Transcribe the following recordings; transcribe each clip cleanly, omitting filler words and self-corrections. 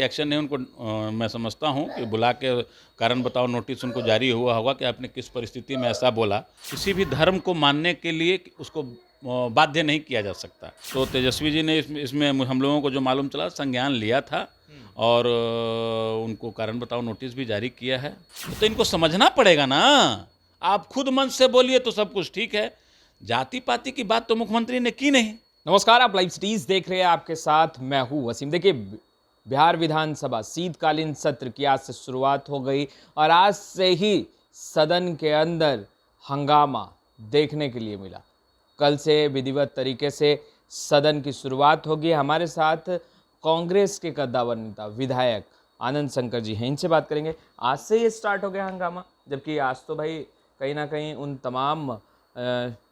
कि एक्शन नहीं उनको मैं समझता हूं कि बुला के कारण बताओ नोटिस उनको जारी हुआ होगा कि आपने किस परिस्थिति में ऐसा बोला। किसी भी धर्म को मानने के लिए उसको बाध्य नहीं किया जा सकता। तो तेजस्वी जी ने इसमें हम लोगों को जो मालूम चला संज्ञान लिया था और उनको कारण बताओ नोटिस भी जारी किया है। तो इनको समझना पड़ेगा ना। आप खुद मन से बोलिए तो सब कुछ ठीक है, जाति पाति की बात तो मुख्यमंत्री ने की नहीं। नमस्कार, आप लाइव सिटीज देख रहे हैं, आपके साथ मैं हूं वसीम। देखिए, बिहार विधानसभा शीतकालीन सत्र की आज से शुरुआत हो गई और आज से ही सदन के अंदर हंगामा देखने के लिए मिला। कल से विधिवत तरीके से सदन की शुरुआत होगी। हमारे साथ कांग्रेस के कद्दावर नेता विधायक आनंद शंकर जी हैं, इनसे बात करेंगे। आज से ही स्टार्ट हो गया हंगामा, जबकि आज तो भाई कहीं ना कहीं उन तमाम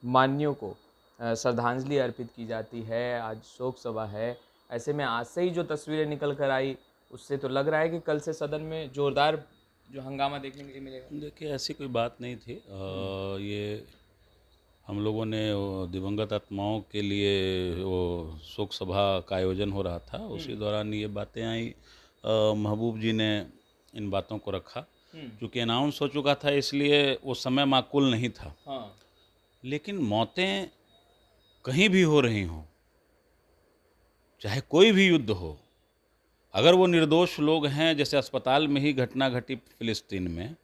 मान्यों को श्रद्धांजलि अर्पित की जाती है, आज शोक सभा है। ऐसे में आज से ही जो तस्वीरें निकल कर आई, उससे तो लग रहा है कि कल से सदन में जोरदार जो हंगामा देखने के लिए मिलेगा। देखिए, ऐसी कोई बात नहीं थी। ये हम लोगों ने दिवंगत आत्माओं के लिए वो शोक सभा का आयोजन हो रहा था, उसी दौरान ये बातें आई। महबूब जी ने इन बातों को रखा, क्योंकि अनाउंस हो चुका था, इसलिए वो समय माकूल नहीं था। हाँ। लेकिन मौतें कहीं भी हो रही हों, चाहे कोई भी युद्ध हो, अगर वो निर्दोष लोग हैं, जैसे अस्पताल में ही घटना घटी फिलिस्तीन में,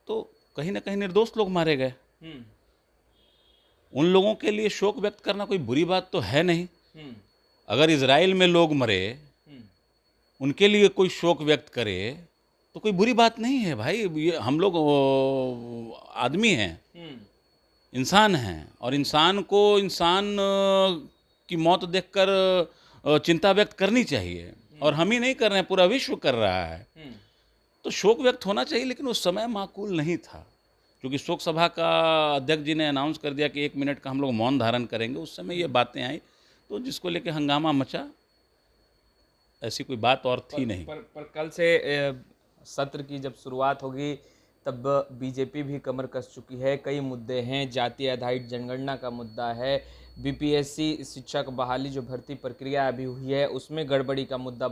तो कहीं ना कहीं निर्दोष लोग मारे गए। उन लोगों के लिए शोक व्यक्त करना कोई बुरी बात तो है नहीं। अगर इजराइल में लोग मरे, उनके लिए कोई शोक व्यक्त करे तो कोई बुरी बात नहीं है भाई। ये हम लोग आदमी हैं, इंसान हैं, और इंसान को इंसान की मौत देखकर चिंता व्यक्त करनी चाहिए, और हम ही नहीं कर रहे हैं, पूरा विश्व कर रहा है। तो शोक व्यक्त होना चाहिए, लेकिन उस समय माकूल नहीं था, क्योंकि शोक सभा का अध्यक्ष जी ने अनाउंस कर दिया कि 1 मिनट का हम लोग मौन धारण करेंगे। उस समय ये बातें आई, तो जिसको लेके हंगामा मचा, ऐसी कोई बात और थी नहीं। पर कल से सत्र की जब शुरुआत होगी, तब बीजेपी भी कमर कस चुकी है। कई मुद्दे हैं, जातीय आधारित जनगणना का मुद्दा है, बीपीएससी शिक्षक बहाली जो भर्ती प्रक्रिया अभी हुई है उसमें गड़बड़ी का मुद्दा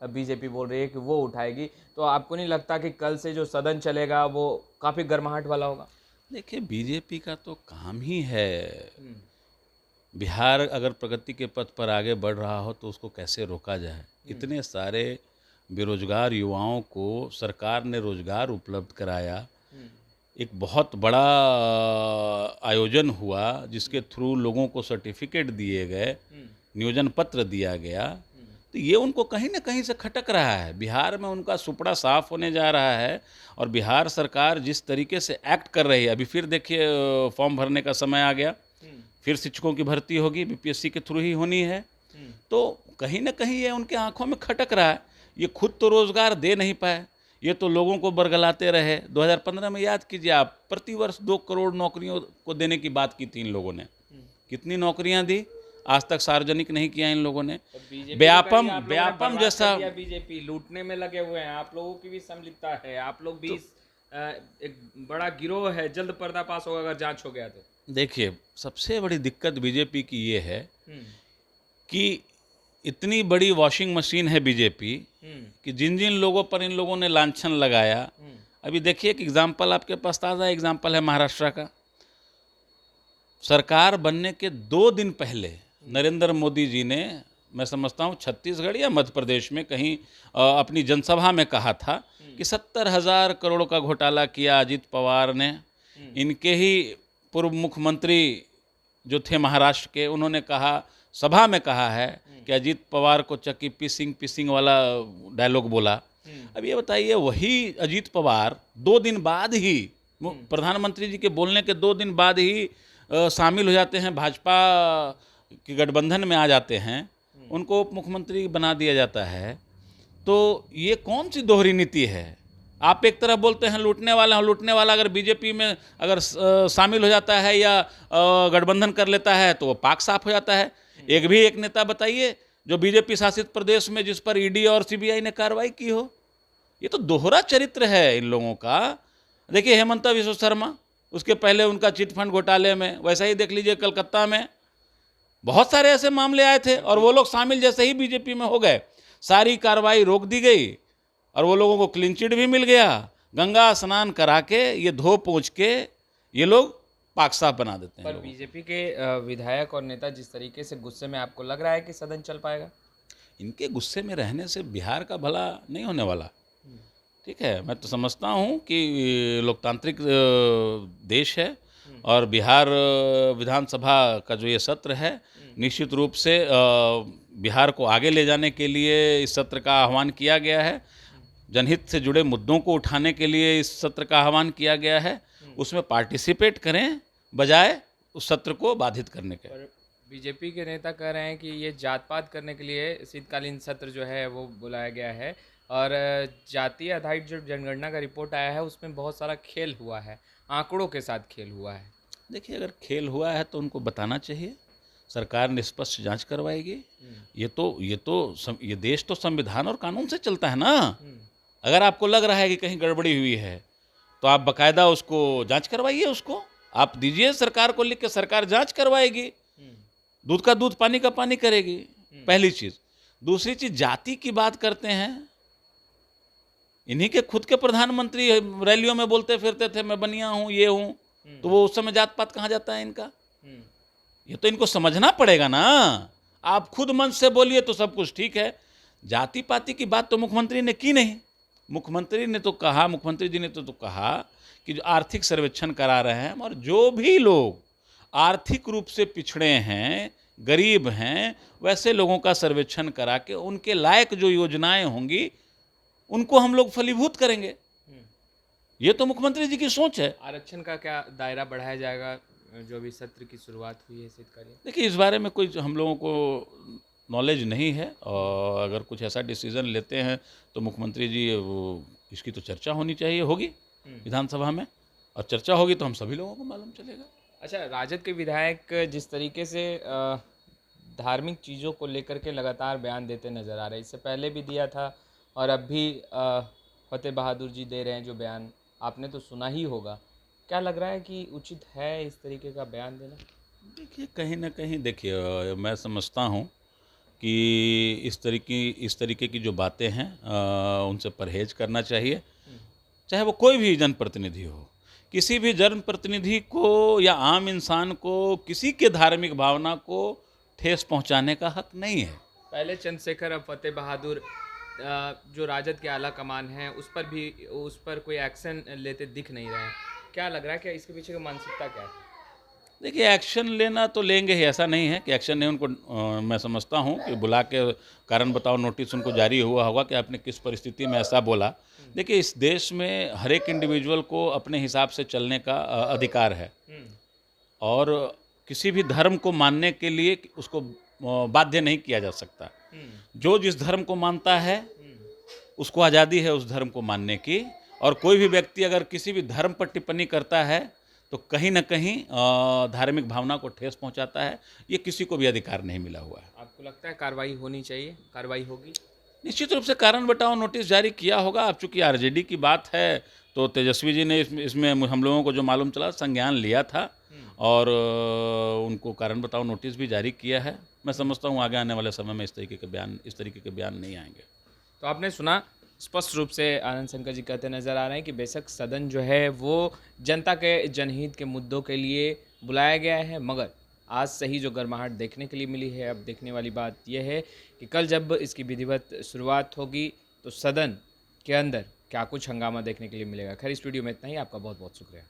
बीजेपी बोल रही है कि वो उठाएगी। तो आपको नहीं लगता कि कल से जो सदन चलेगा वो काफ़ी गर्माहट वाला होगा? देखिए, बीजेपी का तो काम ही है, बिहार अगर प्रगति के पथ पर आगे बढ़ रहा हो तो उसको कैसे रोका जाए। इतने सारे बेरोजगार युवाओं को सरकार ने रोजगार उपलब्ध कराया, एक बहुत बड़ा आयोजन हुआ जिसके थ्रू लोगों को सर्टिफिकेट दिए गए, नियोजन पत्र दिया गया। तो ये उनको कहीं ना कहीं से खटक रहा है। बिहार में उनका सुपड़ा साफ होने जा रहा है, और बिहार सरकार जिस तरीके से एक्ट कर रही है, अभी फिर देखिए फॉर्म भरने का समय आ गया, फिर शिक्षकों की भर्ती होगी, बीपीएससी के थ्रू ही होनी है। तो कहीं ना कहीं ये उनके आंखों में खटक रहा है। ये खुद तो रोजगार दे नहीं पाए, ये तो लोगों को बरगलाते रहे। 2015 में याद कीजिए आप, प्रतिवर्ष 2 करोड़ नौकरियों को देने की बात की थी इन लोगों ने। कितनी नौकरियां दी, आज तक सार्वजनिक नहीं किया इन लोगों ने। व्यापम जैसा बीजेपी लूटने में लगे हुए हैं, आप लोगों की भी सम्मिलितता है, आप लोग भी एक बड़ा गिरोह है, जल्द पर्दाफाश होगा अगर जांच हो गया तो। देखिए, सबसे बड़ी दिक्कत बीजेपी की ये है कि इतनी बड़ी वॉशिंग मशीन है बीजेपी कि जिन जिन लोगों पर इन लोगों ने लांछन लगाया, अभी देखिए एक एग्जाम्पल आपके पास, ताज़ा एग्जाम्पल है महाराष्ट्र का। सरकार बनने के 2 दिन पहले नरेंद्र मोदी जी ने, मैं समझता हूँ छत्तीसगढ़ या मध्य प्रदेश में कहीं अपनी जनसभा में कहा था कि 70,000 करोड़ का घोटाला किया अजीत पवार ने। इनके ही पूर्व मुख्यमंत्री जो थे महाराष्ट्र के, उन्होंने कहा, सभा में कहा है कि अजीत पवार को चक्की पीसिंग वाला डायलॉग बोला। अब ये बताइए, वही अजीत पवार 2 दिन बाद ही, प्रधानमंत्री जी के बोलने के 2 दिन बाद ही शामिल हो जाते हैं, भाजपा के गठबंधन में आ जाते हैं, उनको उप मुख्यमंत्री बना दिया जाता है। तो ये कौन सी दोहरी नीति है? आप एक तरफ बोलते हैं लूटने वाला, लूटने वाला अगर बीजेपी में अगर शामिल हो जाता है या गठबंधन कर लेता है तो वो पाक साफ हो जाता है। एक नेता बताइए जो बीजेपी शासित प्रदेश में जिस पर ईडी और सीबीआई ने कार्रवाई की हो। ये तो दोहरा चरित्र है इन लोगों का। देखिए हेमंत विश्व शर्मा, उसके पहले उनका चिट फंड घोटाले में, वैसा ही देख लीजिए कलकत्ता में बहुत सारे ऐसे मामले आए थे और वो लोग शामिल जैसे ही बीजेपी में हो गए सारी कार्रवाई रोक दी गई और वो लोगों को क्लीन चिट भी मिल गया। गंगा स्नान करा के ये धो पोंछ के ये लोग पाक साफ बना देते हैं पर लोगों को। बीजेपी के विधायक और नेता जिस तरीके से गुस्से में, आपको लग रहा है कि सदन चल पाएगा? इनके गुस्से में रहने से बिहार का भला नहीं होने वाला। ठीक है, मैं तो समझता हूँ कि लोकतांत्रिक देश है और बिहार विधानसभा का जो ये सत्र है निश्चित रूप से बिहार को आगे ले जाने के लिए इस सत्र का आह्वान किया गया है। जनहित से जुड़े मुद्दों को उठाने के लिए इस सत्र का आह्वान किया गया है। उसमें पार्टिसिपेट करें बजाय उस सत्र को बाधित करने के। पर बीजेपी के नेता कह रहे हैं कि ये जात पात करने के लिए शीतकालीन सत्र जो है वो बुलाया गया है और जातीय आधारित जो जनगणना का रिपोर्ट आया है उसमें बहुत सारा खेल हुआ है, आंकड़ों के साथ खेल हुआ है। देखिए, अगर खेल हुआ है तो उनको बताना चाहिए, सरकार निष्पक्ष जांच करवाएगी। ये देश तो संविधान और कानून से चलता है ना। अगर आपको लग रहा है कि कहीं गड़बड़ी हुई है तो आप बकायदा उसको जांच करवाइए, उसको आप दीजिए सरकार को लिख के, सरकार जांच करवाएगी, दूध का दूध पानी का पानी करेगी। पहली चीज। दूसरी चीज, जाति की बात करते हैं, इन्हीं के खुद के प्रधानमंत्री रैलियों में बोलते फिरते थे मैं बनिया हूं, ये हूं, तो वो उस समय जात पात कहाँ जाता है इनका? ये तो इनको समझना पड़ेगा ना। आप खुद मन से बोलिए तो सब कुछ ठीक है, जाति पाति की बात तो मुख्यमंत्री ने की नहीं। मुख्यमंत्री जी ने तो कहा कि जो आर्थिक सर्वेक्षण करा रहे हैं और जो भी लोग आर्थिक रूप से पिछड़े हैं, गरीब हैं, वैसे लोगों का सर्वेक्षण करा के उनके लायक जो योजनाएं होंगी उनको हम लोग फलीभूत करेंगे। ये तो मुख्यमंत्री जी की सोच है। आरक्षण का क्या दायरा बढ़ाया जाएगा? जो भी सत्र की शुरुआत हुई है शीतकालीन, देखिए, इस बारे में कोई हम लोगों को नॉलेज नहीं है और अगर कुछ ऐसा डिसीजन लेते हैं तो मुख्यमंत्री जी वो इसकी तो चर्चा होनी चाहिए, होगी विधानसभा में, और चर्चा होगी तो हम सभी लोगों को मालूम चलेगा। अच्छा, राजद के विधायक जिस तरीके से धार्मिक चीज़ों को लेकर के लगातार बयान देते नज़र आ रहे हैं, इससे पहले भी दिया था और अब भी फतेह बहादुर जी दे रहे हैं जो बयान, आपने तो सुना ही होगा। क्या लग रहा है कि उचित है इस तरीके का बयान देना? देखिए, कहीं ना कहीं देखिए, मैं समझता हूँ कि इस तरीके की जो बातें हैं उनसे परहेज करना चाहिए। चाहे वो कोई भी जनप्रतिनिधि हो, किसी भी जनप्रतिनिधि को या आम इंसान को किसी के धार्मिक भावना को ठेस पहुंचाने का हक नहीं है। पहले चंद्रशेखर, अब फतेह बहादुर, जो राजद के आला कमान है उस पर कोई एक्शन लेते दिख नहीं रहे हैं। क्या लग रहा है, क्या इसके पीछे की मानसिकता क्या है? देखिए, एक्शन लेना तो लेंगे ही, ऐसा नहीं है कि एक्शन नहीं। उनको मैं समझता हूँ कि बुला के कारण बताओ नोटिस उनको जारी हुआ होगा कि आपने किस परिस्थिति में ऐसा बोला। देखिए, इस देश में हर एक इंडिविजुअल को अपने हिसाब से चलने का अधिकार है और किसी भी धर्म को मानने के लिए उसको बाध्य नहीं किया जा सकता। जो जिस धर्म को मानता है उसको आज़ादी है उस धर्म को मानने की, और कोई भी व्यक्ति अगर किसी भी धर्म पर टिप्पणी करता है तो कहीं ना कहीं धार्मिक भावना को ठेस पहुंचाता है। ये किसी को भी अधिकार नहीं मिला हुआ है। आपको लगता है कार्रवाई होनी चाहिए? कार्रवाई होगी? निश्चित रूप से कारण बताओ नोटिस जारी किया होगा। अब चूंकि आरजेडी की बात है तो तेजस्वी जी ने इसमें हम लोगों को जो मालूम चला संज्ञान लिया था और उनको कारण बताओ नोटिस भी जारी किया है। मैं समझता हूँ आगे आने वाले समय में इस तरीके के बयान नहीं आएंगे। तो आपने सुना, स्पष्ट रूप से आनंद शंकर जी कहते नज़र आ रहे हैं कि बेशक सदन जो है वो जनता के जनहित के मुद्दों के लिए बुलाया गया है, मगर आज से ही जो गर्माहट देखने के लिए मिली है, अब देखने वाली बात यह है कि कल जब इसकी विधिवत शुरुआत होगी तो सदन के अंदर क्या कुछ हंगामा देखने के लिए मिलेगा। खैर, स्टूडियो में इतना ही। आपका बहुत बहुत शुक्रिया।